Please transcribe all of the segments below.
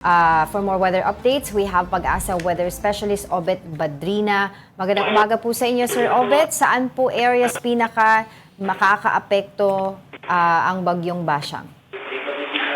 For more weather updates, we have Pag-asa Weather Specialist Obet Badrina. Magandang umaga po sa inyo, Sir Obet. Saan po areas pinaka makakaapekto ang bagyong Basyang?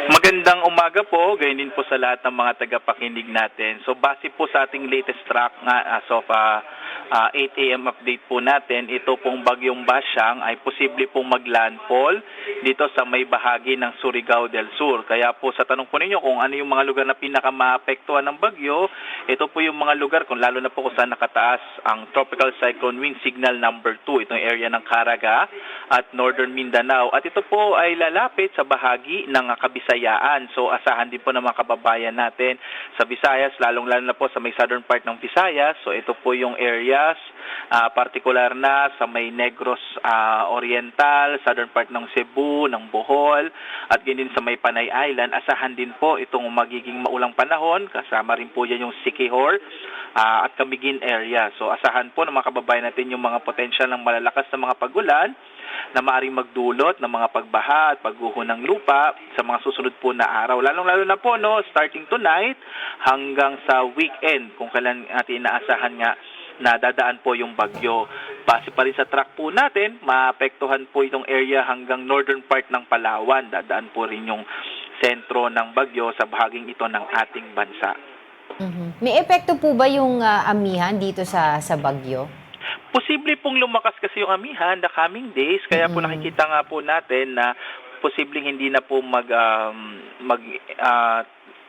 Magandang umaga po, gayon din po sa lahat ng mga tagapakinig natin. So base po sa ating latest track nga as of 8 a.m. update po natin, ito pong bagyong Basyang ay posible pong maglandfall dito sa may bahagi ng Surigao del Sur. Kaya po sa tanong po ninyo kung ano yung mga lugar na pinakamaapektuhan ng bagyo, ito po yung mga lugar kung lalo na po kung saan nakataas ang Tropical Cyclone Wind Signal number 2, itong area ng Caraga at Northern Mindanao. At ito po ay lalapit sa bahagi ng Kabisayaan. So asahan din po ng mga kababayan natin sa Visayas, lalong-lalo na po sa may southern part ng Visayas. So ito po yung areas, partikular na sa may Negros Oriental, southern part ng Cebu, ng Bohol, at ganyan sa may Panay Island. Asahan din po itong magiging maulang panahon, kasama rin po yan yung Siquijor at Camiguin area. So asahan po ng mga kababayan natin yung mga potensyal ng malalakas na mga pagulan na maaaring magdulot ng mga pagbaha at pagguho ng lupa sa mga susunod po na araw. Lalong-lalo na po, starting tonight hanggang sa weekend, kung kailan natin inaasahan nga na dadaan po yung bagyo. Base pa rin sa track po natin, maapektuhan po itong area hanggang northern part ng Palawan. Dadaan po rin yung sentro ng bagyo sa bahaging ito ng ating bansa. May epekto po ba yung amihan dito sa bagyo? Posible pong lumakas kasi yung amihan the coming days, kaya po nakikita nga po natin na posibleng hindi na po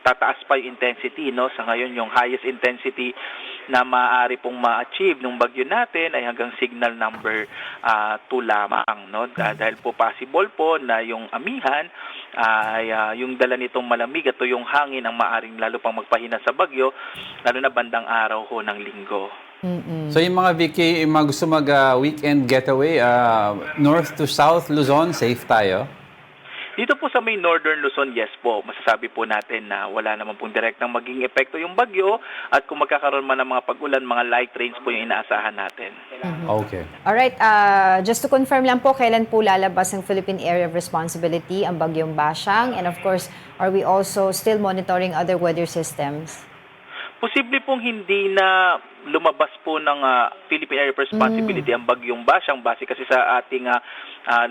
tataas pa yung intensity, sa ngayon yung highest intensity na maaari pong ma-achieve ng bagyo natin ay hanggang signal number 2 lamang, dahil po possible po na yung amihan ay yung dala nitong malamig at yung hangin ang maaring lalo pang magpahina sa bagyo, lalo na bandang araw ho ng linggo. So yung mga gusto mag-weekend getaway, north to south Luzon, safe tayo? Dito po sa may Northern Luzon, yes po, masasabi po natin na wala naman pong direktang maging epekto yung bagyo at kung magkakaroon man ng mga pag-ulan, mga light rains po yung inaasahan natin. Okay. Alright, just to confirm lang po, kailan po lalabas ang Philippine Area of Responsibility, ang bagyong Basyang? And of course, are we also still monitoring other weather systems? Posible pong hindi na lumabas po ng Philippine Area of Responsibility ang bagyong Basyang base kasi sa ating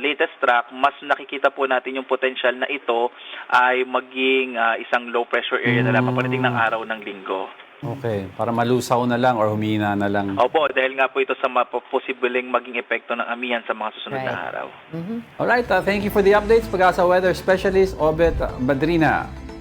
latest track, mas nakikita po natin yung potential na ito ay maging isang low pressure area na lamang pagdating ng araw ng linggo. Okay, para malusaw na lang or humina na lang. Opo, dahil nga po ito sa posibleng maging epekto ng amihan sa mga susunod na araw. Alright, thank you for the updates. Pag-asa Weather Specialist Obet Badrina.